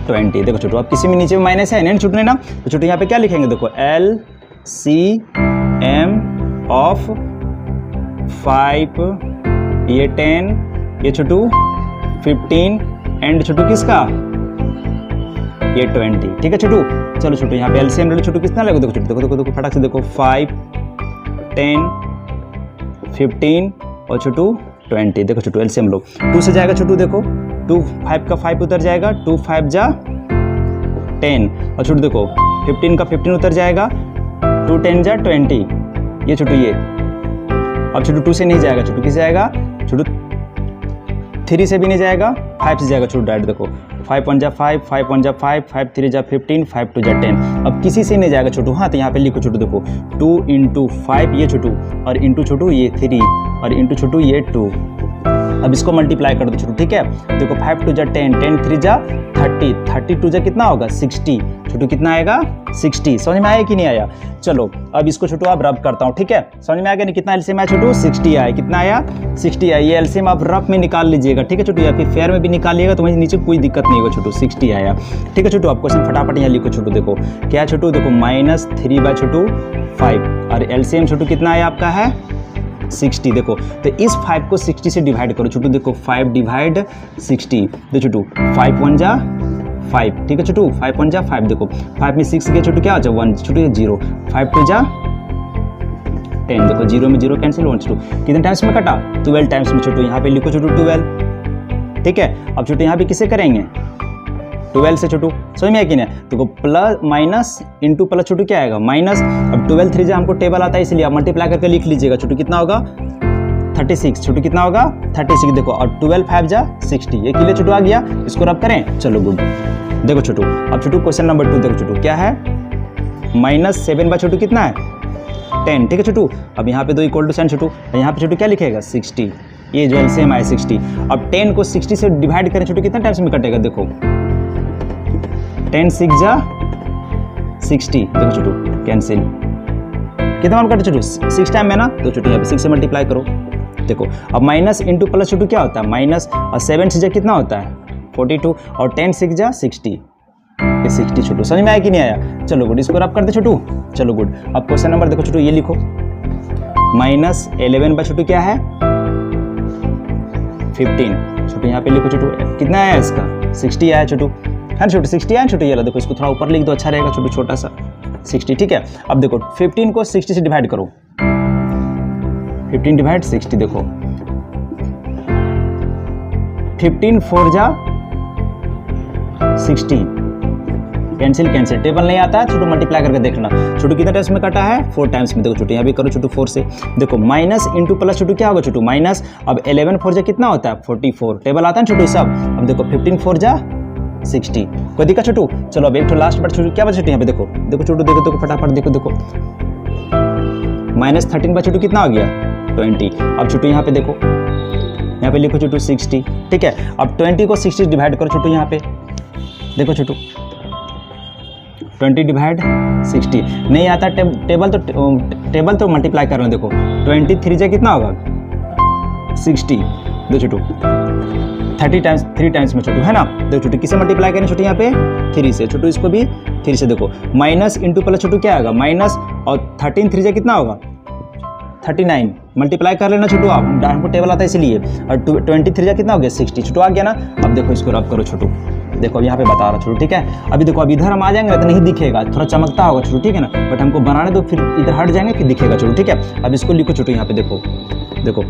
20। देखो छोटू अब किसी में नीचे में माइनस है नहीं छोटू ने ना, तो छोटू यहाँ पे क्या लिखेंगे देखो LCM ऑफ 5 ये 10 ये छोटू 15 एंड छोटू किसका ये 20, ठीक है छोटू। चलो छोटू यहाँ पे एलसीएम ले लो छोटू, कितना लगेगा देखो छोटू, देखो देखो देखो फटाक से देखो 5 10 15 और छोटू 20। देखो छोटू एलसीएम लो, 2 से जाएगा छोटू, देखो 2 5 का 5 उतर जाएगा, 2 5 जा 10 और छोटू देखो 15 का 15 उतर जाएगा, 2 10 जा 20 ये छोटू ये। अब छोटू 2 से नहीं जाएगा छोटू, किसे जाएगा छोटू 3 से भी नहीं जाएगा, 5 से जाएगा छोटू डायरेक्ट। देखो 5 1 जा 5 5 1 जा 5 5 3 जा 15 5 2 जा 10। अब किसी से नहीं जाएगा छोटू, हाँ तो यहाँ पे लिखो छोटू देखो 2 इंटू 5 ये छोटू और इंटू छोटू ये 3 और इंटू छोटू ये 2। अब इसको मल्टीप्लाई कर दो छोटू, ठीक है। देखो 5 2 जा 10 10 3 जा 30 32 जा कितना होगा 60 छोटू, कितना आएगा 60। समझ में आया कि नहीं आया? चलो अब इसको छोटू आप रब करता हूँ, ठीक है। समझ में आ गया नहीं, कितना एलसीएम आया छोटू 60 आया, कितना आया 60 आया। ये एलसीएम आप रफ में निकाल लीजिएगा, ठीक है छोटू, या फिर फेयर में भी निकालिएगा तो वहीं नीचे कोई दिक्कत नहीं होगा छोटू, 60 आया, ठीक है छोटू। आप क्वेश्चन फटाफट यहाँ लिखो छोटू, देखो क्या छोटू, देखो माइनस 3 बाय छोटू 5 और एलसीएम छोटू कितना आया आपका है 60। देखो तो इस 5 को 60 से डिवाइड करो छोटू, देखो 5 डिवाइड 60, देखो छोटू 5 1 जा 5, ठीक है छोटू 5 1 जा 5। देखो 5 में 6 गया छोटू क्या हो जाए 1 छोटू ये 0, 5 2 जा 10। देखो 0 में 0 कैंसिल 1 छोटू, कितने टाइम्स में कटा 12 टाइम्स में छोटू। यहाँ पे लिखो छोटू 12, ठीक है। अब छोटू यहाँ पे किसे करेंगे 12 से छोटू, समझ में है कि नहीं? देखो प्लस माइनस इंटू प्लस छोटू क्या आएगा माइनस। अब 12 3 जा हमको टेबल आता है इसलिए आप मल्टीप्लाई करके लिख लीजिएगा छोटू, कितना होगा 36 छोटू, कितना होगा 36। देखो और 12 5 जा 60 ये क्लियर छोटू आ गया, इसको रब करें। चलो गुड। देखो छोटू अब छोटू क्वेश्चन नंबर 2 देखो छोटू क्या है माइनस 7 बाय छोटू कितना है 10, ठीक है छोटू। अब यहाँ पे 2 इक्वल टू साइन छोटू, यहाँ पे छोटू क्या लिखेगा 60, ये जो एलसीएम आया 60। अब 10 को 60 से डिवाइड करें छोटू, कितना टाइम्स में कटेगा देखो 10 6 जा 60। देखो छोटू कैंसिल, कितना कटे छोटू 6 टाइम में ना, तो छोटू यहाँ पे 6 से मल्टीप्लाई करो। देखो अब माइनस इंटू प्लस छोटू क्या होता है माइनस, और 7 से जा कितना होता है 42 और 10 6 जा 60 ये 60 छोटू। समझ में आया कि नहीं आया? चलो गुड, इसको रब करते छोटू। चलो गुड। अब क्वेश्चन नंबर देखो छोटू ये लिखो माइनस 11 बाय छोटू क्या है 15 छोटू, यहाँ पे लिखो छोटू कितना आया इसका 60 आया छोटू, है ना छोटू 60 आया छोटू। ये लो देखो इसको थोड़ा ऊपर लिख दो अच्छा रहेगा छोटू, छोटा सा 60, ठीक है। अब देखो 15 को 60 से डिवाइड करो, 15 डिवाइड 60। देखो 15 4 जा 60, कैंसिल कैंसिल, टेबल नहीं आता छोटू, मल्टीप्लाई करके देखना छोटू कितने टाइम्स में कटा है, 4 टाइम्स में। देखो छोटू यहाँ भी करो छोटू 4 से, देखो माइनस इंटू प्लस छोटू क्या होगा छोटू, माइनस। अब 11 4 जा कितना होता है 44, टेबल आता है छोटू सब। अब देखो 15 4 जा 60, कोई दिक्कत छोटू। चलो अब एक तो लास्ट बार छोटू क्या बचा छोटू, यहाँ पे देखो देखो छोटू, देखो देखो फटाफट देखो देखो, माइनस 13 बचा छोटू कितना हो गया 20। अब छोटू यहाँ पे देखो, यहाँ पे लिखो छोटू 60, ठीक है। अब 20 को 60 डिवाइड करो छोटू, यहाँ पे देखो छोटू 20 डिवाइड 60 नहीं आता टेबल तो मल्टीप्लाई कर लो। देखो 23 जा कितना होगा 60, दो छोटू 3 टाइम्स में छोटू है ना। देखो छोटू किसे मल्टीप्लाई करें छोटू, यहाँ पे 3 से छोटू, इसको भी 3 से। देखो माइनस इंटू प्लस छोटू क्या आएगा माइनस, और 13 3 जा कितना होगा 39, मल्टीप्लाई कर लेना छोटू आप, हमको टेबल आता है इसलिए। और 23 जा कितना हो गया 60, छोटू आ गया ना। अब देखो इसको रब करो छोटू, देखो अब यहाँ पे बता रहा छोटू, ठीक है। अभी देखो अब इधर हम आ जाएंगे तो नहीं दिखेगा, थोड़ा चमकता होगा छोटू, ठीक है ना, बट हमको बनाने दो, फिर इधर हट जाएंगे फिर दिखेगा छोटू, ठीक है। अब इसको लिखो छोटू, यहाँ पे देखो देखो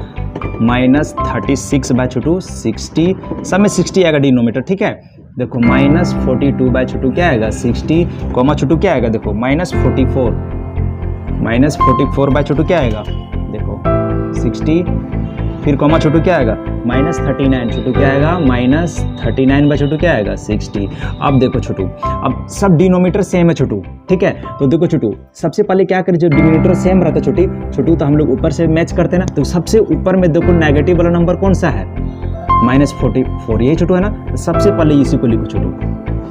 माइनस 36 बाय छोटू 60, सब में 60 आएगा डिनोमीटर, ठीक है। देखो माइनस 42 बाय छोटू क्या आएगा 60, कॉमा छोटू क्या आएगा देखो माइनस 44 बाय छोटू क्या आएगा देखो 60, फिर कॉमा छोटू क्या आएगा माइनस 39, छोटू क्या आएगा माइनस 39 बाय छोटू क्या आएगा 60। अब देखो छोटू, अब सब डिनोमीटर सेम है छोटू, ठीक है। तो देखो छोटू सबसे पहले क्या करें, जो डिनोमीटर सेम रहता है छोटू तो हम लोग ऊपर से मैच करते हैं ना। तो सबसे ऊपर में देखो नेगेटिव वाला नंबर कौन सा है माइनस 44, यही छोटू है ना। सबसे पहले इसी को लिखो छोटू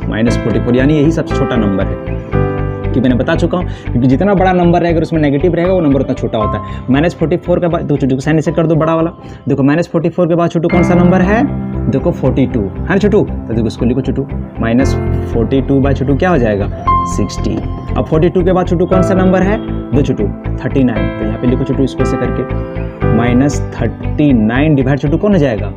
माइनस 44, यानी यही सबसे छोटा नंबर है, कि मैंने बता चुका हूँ, क्योंकि जितना बड़ा नंबर रहेगा उसमें नेगेटिव रहेगा वो नंबर उतना छोटा होता है। माइनस 44 के बाद तो छोटू साइन ऐसे कर दो बड़ा वाला, देखो माइनस 44 के बाद छोटू कौन सा नंबर है देखो 42 है ना छोटू। तो देखो इसको लिखो छोटू माइनस 42 बाय छोटू क्या हो जाएगा 60। अब 42 के बाद छोटू कौन सा नंबर है दो छोटू 39, तो यहाँ पे लिखो छोटू इसको ऐसे करके माइनस 39 डिवाइड छोटू कौन हो जाएगा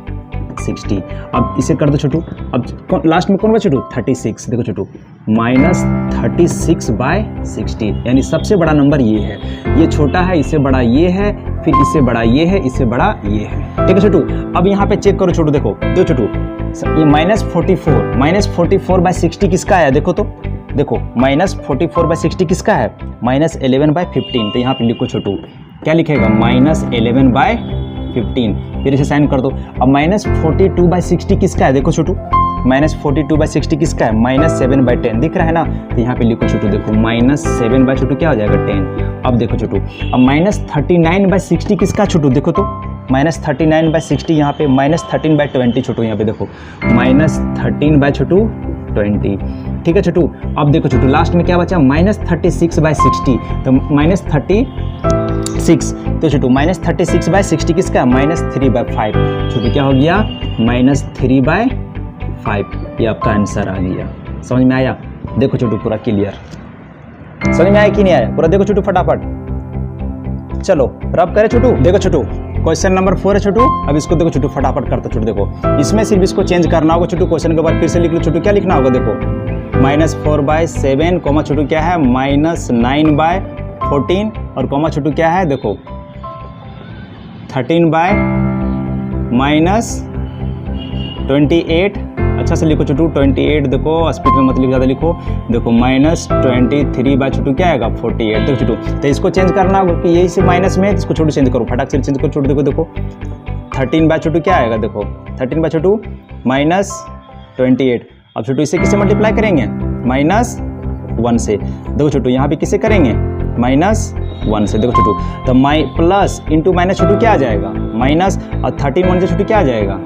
60। अब इसे कर दो छोटू, अब लास्ट में कौन बचा छोटू 36, देखो छोटू माइनस 36 बाय 60, यानी सबसे बड़ा नंबर ये है, ये छोटा है, इससे बड़ा ये है, फिर इससे बड़ा ये है, इससे बड़ा ये है, ठीक है छोटू। अब यहाँ पे चेक करो छोटू, देखो दो छोटू ये माइनस 44 बाय 60 किसका है देखो, तो देखो माइनस 44 बाय 60 किसका है माइनस 11 बाय 15। तो यहाँ पे लिखो छोटू क्या लिखेगा माइनस 11 बाय 15, फिर इसे साइन कर दो। अब माइनस 42 बाय 60 किसका है देखो छोटू, माइनस 42 बाय 60 किसका है माइनस 7 बाय 10, दिख रहा है ना। तो यहाँ पे लिखो छोटू देखो माइनस 7 बाय छोटू क्या हो जाएगा 10। अब देखो छोटू अब माइनस 39 बाय 60 किसका छोटू, देखो तो माइनस 39 बाय 60, यहाँ पे माइनस 13 बाय 20 छोटू, यहाँ पे देखो माइनस 13 बाय छोटू 20, ठीक है छोटू। अब देखो छोटू लास्ट में क्या बचा माइनस 36 बाय 60, तो माइनस 36, तो छोटू माइनस 36 बाय 60 किसका है माइनस 3 बाय 5, छोटू क्या हो गया माइनस 3 बाय 5, ये आपका आंसर आ गया। समझ में आया, देखो छोटू पूरा क्लियर, समझ में आया कि नहीं आया पूरा, देखो छोटू फटाफट चलो रब करे छोटू। देखो छोटू क्वेश्चन नंबर 4 है छोटू, अब इसको देखो छोटू फटाफट करता छोटू, देखो इसमें सिर्फ इसको चेंज करना होगा छोटू, क्वेश्चन के बाद फिर से लिख लो छोटू, क्या लिखना होगा देखो माइनस 4 बाय 7 कॉमा छोटू क्या है माइनस 9 बाय 14, और कॉमा छोटू क्या है देखो 13 बाय माइनस 28, अच्छा से लिखो छोटू 28, देखो स्पीड में मत लिख ज़्यादा लिखो, देखो माइनस 23 बाय छोटू क्या आएगा 48, देखो छोटू। तो इसको चेंज करना होगा कि यही से माइनस में, इसको छोटू चेंज करो फटाक से चेंज करो छोटू, देखो देखो 13 बाय छोटू क्या आएगा देखो 13 बाय छोटू माइनस 28। अब छोटू इसे किससे मल्टीप्लाई करेंगे माइनस 1 से, देखो छोटू यहाँ पे किसे करेंगे माइनस 1 से, देखो छोटू तो प्लस इंटू माइनस छोटू क्या आ जाएगा माइनस, और 13 1 से छोटू क्या आ जाएगा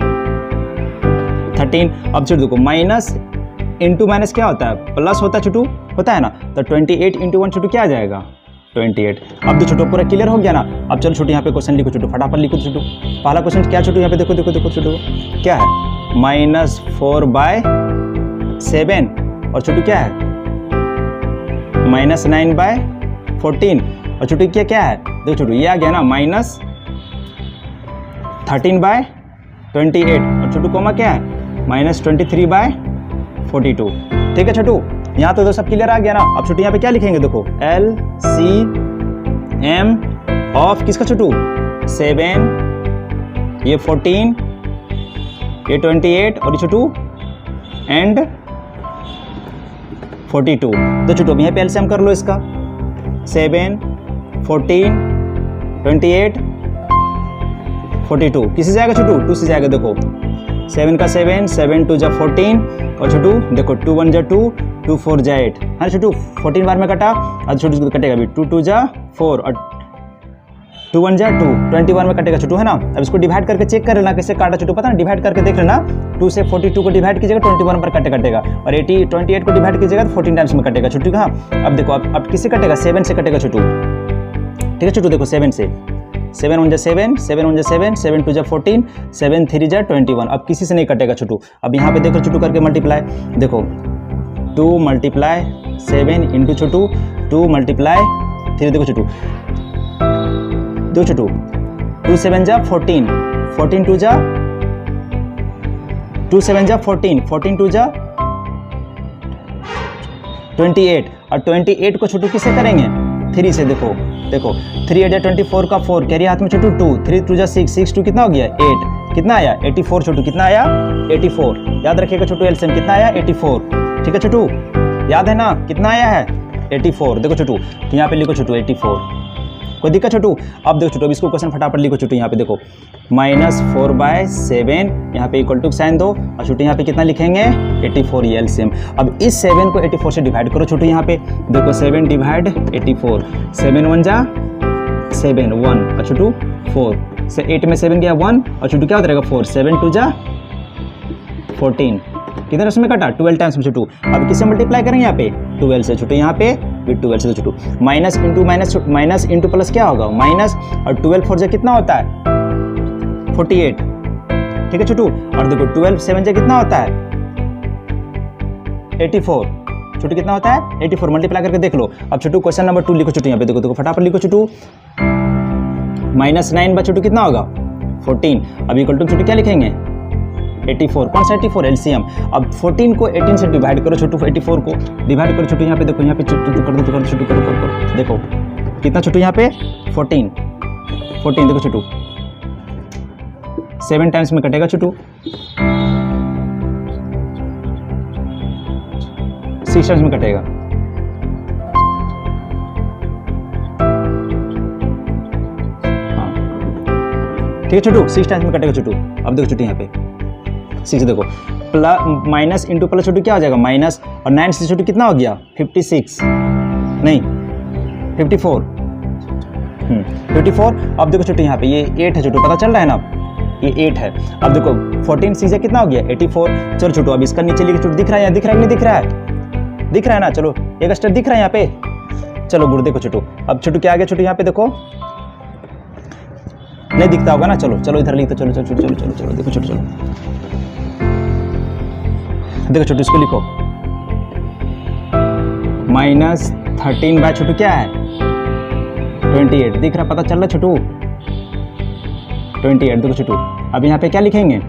13। अब छोटू देखो माइनस इंटू माइनस क्या होता है प्लस होता है छोटू, होता है ना। तो 28 इंटू 1 छोटू क्या आ जाएगा 28। अब तो छोटू पूरा क्लियर हो गया ना। अब चलो छोटू यहाँ पे क्वेश्चन लिखो छोटू फटाफट लिखो छोटू, पहला क्वेश्चन क्या छोटू यहाँ पे देखो देखो देखो छोटू क्या है माइनस 4 बाय 7, और छोटू क्या है माइनस 9 बाय 14, और छोटू क्या है देखो छोटू ये आ गया ना माइनस 13 बाय 28, और छोटू कोमा क्या है माइनस 23 बाय 42, ठीक है छोटू। यहाँ तो सब क्लियर आ गया ना। अब छोटू यहाँ पे क्या लिखेंगे देखो LCM ऑफ किसका छोटू 7, ये 14, ये 28, और ये छोटू एंड 42। तो छोटू अब यहाँ पे एलसीएम कर लो इसका, 7, 14, 28, 42। किसी से जाएगा छोटू? 2 से जाएगा। देखो 7 का 7, 7 2 जा 14 और छोटू देखो 2 1 जा 2, 2 4 जा 8 है छोटू। 14 बार में कटा, अब छोटू कटेगा भी 2 2 जा 4 और 2 1 जा 2, 21 में कटेगा छोटू है ना। अब इसको डिवाइड करके चेक कर लेना कैसे काटा छोटू, पता ना, डिवाइड करके देख लेना। 2 से 42 को डिवाइड कीजिएगा 21 पर कटेगा और 28 को डिवाइड कीजिएगा तो 14 टाइम्स में कटेगा छोटू। हाँ अब देखो अब किससे कटेगा? 7 से कटेगा छोटू, ठीक है छोटू। देखो 7 से, 7 1 जा 7, 7 1 जा 7, 7 2 जा 14, 7 3 जा 21। अब किसी से नहीं कटेगा छोटू। अब यहाँ पे देखो छोटू करके मल्टीप्लाई, देखो 2 मल्टीप्लाई 7 इंटू छोटू 2 मल्टीप्लाई 3, देखो छोटू दो छोटू 2 7 जा 14, 14 2 जा 2 7 जा 14, 14 2 जा 28 और 28 को छोटू किससे करेंगे? 3 से। देखो 3 8 जा 24 का 4 कैरी हाथ में छोटू 2, 3 2 जा 6, 6 2 कितना हो गया? 8। कितना आया? 84 छोटू। कितना आया? 84। याद रखिएगा छोटू एलसीएम कितना आया? 84। ठीक है छोटू, याद है ना कितना आया है? 84। देखो छोटू तो यहाँ पे लिखो छोटू 84। कोई दिक्कत छोटू? अब देखो छोटू अब इसको क्वेश्चन फटाफट लिखो छोटू। यहाँ पे देखो -4/7 यहाँ पे इक्वल टू साइन दो और छोटू यहाँ पे कितना लिखेंगे? 84 ये एलसीएम। अब इस 7 को 84 से डिवाइड करो छोटू। यहाँ पे देखो 7 डिवाइड 84, 7 1 जा 7 1 और छोटू 4 से 8 में 7 गया 1 और छोटू क्या होता रहेगा? 4 7 2 जा 14। कितने उसमें कटा? 12 टाइम्स में छोटू। अब किससे मल्टीप्लाई करेंगे? यहाँ पे 12 से छोटू, यहाँ पे भी 12 से छोटू। माइनस इंटू प्लस क्या होगा? माइनस और 12 4 जा कितना होता है? 48। ठीक है छोटू। और देखो 12 7 जा कितना होता है? 84 छोटू। कितना होता है? 84। मल्टीप्लाई करके देख लो। अब छोटू क्वेश्चन नंबर 2 लिखो छोटू। यहाँ पे देखो फटाफट लिखो छोटू। -9 बा छोटू कितना होगा? 14। अब इक्वल टू छोटू क्या लिखेंगे? 84। कौन सा 84? एलसीएम। अब 14 को 18 से डिवाइड करो छोटू, 84 को डिवाइड करो छोटू। यहाँ पे देखो यहाँ पे छोटू कर दो छोटू करो। देखो कितना छोटू? यहाँ पे 14 देखो छोटू 7 टाइम्स में कटेगा छोटू, 6 टाइम्स में कटेगा। हाँ ठीक है छोटू, 6 टाइम्स में कटेगा छोटू। अब देखो छोटू यहाँ पे 6 देखो माइनस इंटू प्लस छोटू क्या हो जाएगा? माइनस और 9 से छोटू कितना हो गया? 56 नहीं 54। 54। अब देखो छोटू यहाँ पे ये 8 है छोटू, पता चल रहा है ना? ये 8 है। अब देखो 14 6 कितना हो गया? 84। चलो छोटू अब इसका नीचे लिखो छोटू। दिख रहा है? दिख रहा है कि नहीं दिख रहा है? दिख रहा है ना? चलो एक स्टेप दिख रहा है यहाँ पे। चलो गुरु देखो छोटू। अब छोटू क्या आ गया छोटू? यहाँ पे देखो नहीं दिखता होगा ना? चलो इधर लिखते। चलो देखो छोटू। चलो देखो छोटू इसको लिखो -13 बाय छोटू क्या है? 28। दिख रहा? पता चल रहा छोटू? 28। देखो छोटू अब यहाँ पे क्या लिखेंगे?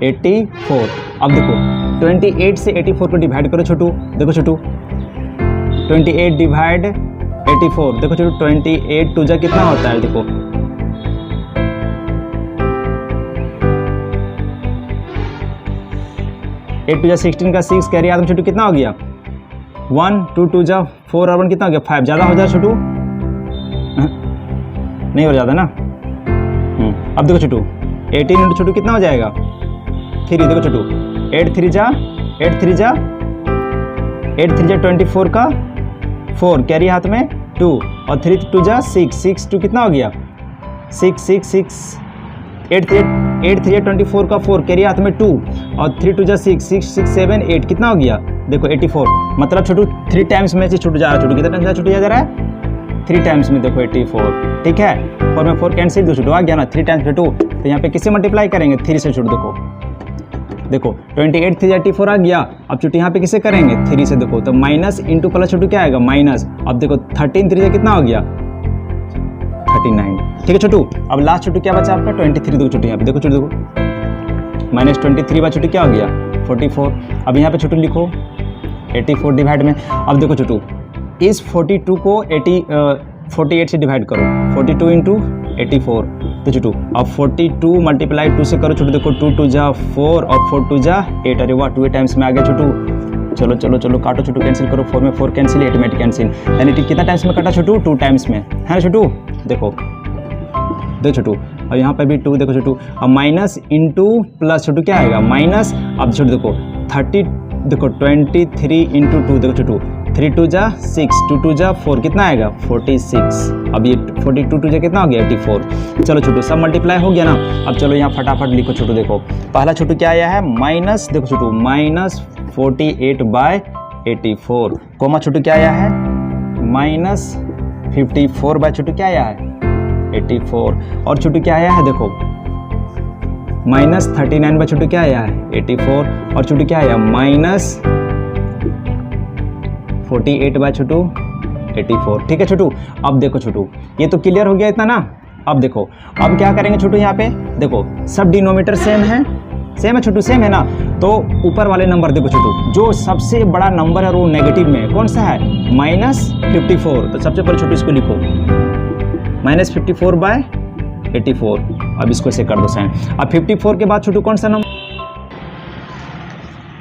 84। अब देखो 28 से 84 को डिवाइड करो छोटू। देखो छोटू 28 डिवाइड 84। देखो छोटू 28 2 जा कितना होता है? देखो 8 2 जा 16 का 6 कैरी आदम छोटू कितना हो गया? 1 2 2 जा 4 और 1 कितना हो गया? 5। ज़्यादा हो जाए छोटू? नहीं हो जाता ना? अब देखो छोटू 18 इंटू छोटू कितना हो जाएगा? 3। देखो छोटू 8 3 जा 24 का 4 कैरी हाथ में 2 और 3 2 जा 6 2 कितना हो गया? 6 8 3 जा 24 का 4 कैरी हाथ में 2 और 3 2 जा 6 7 8 कितना हो गया? देखो 84। मतलब छोटू 3 टाइम्स में से छोटू जा रहा है। छोटू कितना टाइम्स छोटू जा रहा है? 3 टाइम्स में। देखो 84। ठीक है 4 में 4 कैंसिल, दो छोटू आ गया ना? 3 टाइम्स छोटू। तो यहाँ पे किससे मल्टीप्लाई करेंगे? 3 से छोटू। देखो 28 3 84 आ गया। अब छोटू यहाँ पे किसे करेंगे? 3 से। देखो तो माइनस इंटू प्लस छोटू क्या आएगा? माइनस। अब देखो 13 3 कितना हो गया? 39। ठीक है छोटू। अब लास्ट छोटू क्या बचा आपका? 23। देखो छोटू यहाँ पे देखो छोटू -23 बाय छोटू क्या हो गया? 44। अब यहाँ पे छोटू लिखो 84 डिवाइड में। अब देखो छोटू इस 42 को 48 से डिवाइड करो। 42 इंटू 84 तो छोटू अब 42 मल्टीप्लाई 2 से करो छोटू, देखो 2 2 जा 4 और 4 2 जा 8, अरे वाह 2 टाइम्स में आ गया छोटू। चलो चलो चलो काटो छोटू, कैंसिल करो, 4 में 4 कैंसिल, 8 में 8 कैंसिल, यानी कितना टाइम्स में कटा छोटू, 2 टाइम्स में, है ना छोटू। देखो छोटू, और यहाँ पे भी 2, देखो छोटू, अब माइनस इंटू प्लस छोटू क्या आएगा माइनस, अब छोटू देखो 30, देखो 23 इंटू 2, देखो छोटू 3 2 जा 6, 2 2 जा 4, कितना आएगा 46, अब ये 42 2 जा कितना हो गया 84। चलो छोटू सब मल्टीप्लाई हो गया ना, अब चलो यहाँ फटाफट लिखो छोटू, देखो पहला छोटू क्या आया है माइनस, देखो छोटू माइनस 48/84, कोमा छोटू क्या आया है माइनस 54 छोटू क्या आया है 84, और छोटू क्या आया है देखो माइनस 39 छोटू क्या आया है 84, और छोटू क्या आया माइनस 48 छोटू 84। ठीक है छोटू, अब देखो छोटू ये तो क्लियर हो गया इतना ना। अब देखो अब क्या करेंगे छोटू, यहाँ पे देखो सब डिनोमीटर सेम है छोटू, सेम है ना, तो ऊपर वाले नंबर देखो छोटू, जो सबसे बड़ा नंबर है वो नेगेटिव में कौन सा है -54, तो सबसे पहले छोटू इसको लिखो -54/84, अब इसको ऐसे कर दो साइन। अब 54 के बाद छोटू कौन सा नंबर,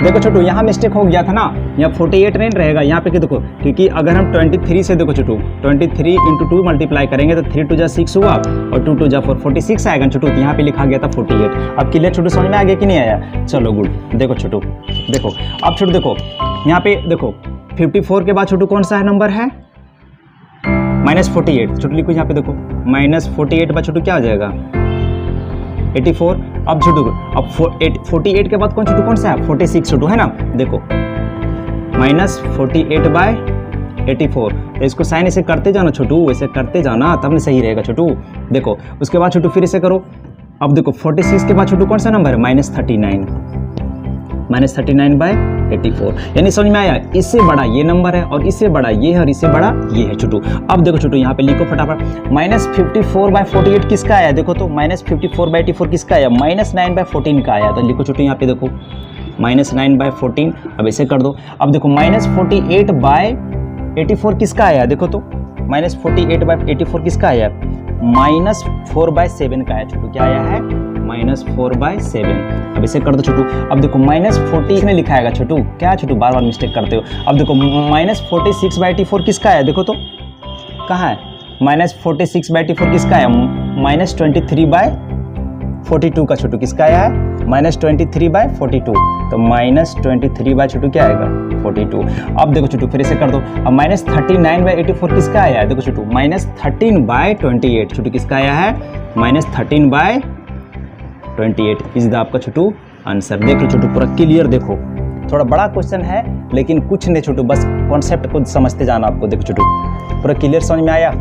देखो छोटू यहाँ मिस्टेक हो गया था ना, यहाँ 48 नहीं रहेगा यहाँ पे, कि देखो क्योंकि अगर हम 23 से देखो छोटू 23 इंटू 2 मल्टीप्लाई करेंगे तो 3 2 जा 6 हुआ और 2 2 जा 4, 46 आएगा छोटू, तो यहाँ पे लिखा गया था 48। अब क्लियर छोटू, समझ में आ गया कि नहीं आया, चलो गुड। देखो छोटू देखो, अब छोटू देखो यहाँ पे देखो 54 के बाद छोटू कौन सा नंबर है -48, छोटू लिखो यहाँ पे देखो -48 बाद छोटू क्या हो जाएगा 84। अब छोटू अब 48 के बाद छोटू कौन सा है 46 छोटू, है ना, देखो -48/84, तो इसको साइन ऐसे करते जाना छोटू, ऐसे करते जाना तब नहीं सही रहेगा छोटू। देखो उसके बाद छोटू फिर इसे करो, अब देखो 46 के बाद छोटू कौन सा नंबर है -39/84, यानी समझ में आया, इससे बड़ा ये नंबर है और इससे बड़ा ये है और इससे बड़ा ये है छोटू। अब देखो छोटू यहाँ पे लिखो फटाफट -54/48 किसका आया, देखो तो -54/84 किसका आया -9/14 का आया, तो लिखो छोटू यहाँ पे देखो -9/14, अब ऐसे कर दो। अब देखो -48/84 किसका आया, देखो तो -48/84 किसका आया -4/7 का आया छोटू, क्या आया है -4/7। अब इसे कर दो छोटू। अब देखो -40 में लिखा आएगा छोटू, क्या छोटू बार बार मिस्टेक करते हो। अब देखो -46/84 किसका है, देखो तो कहाँ है -46/84 किसका है -23/42 का छोटू, किसका आया है -23/42, तो -23 छोटू क्या आएगा 42। अब देखो छोटू फिर इसे कर दो। अब -39/84 किसका आया है, देखो छोटू -13/28 छोटू, किसका आया है -13/28 इज द आपका छोटू आंसर। देख लो छोटू पूरा क्लियर, देखो थोड़ा बड़ा क्वेश्चन है लेकिन कुछ नहीं छोटू, बस कॉन्सेप्ट को समझते जाना आपको। देखो छोटू पूरा क्लियर समझ में आया।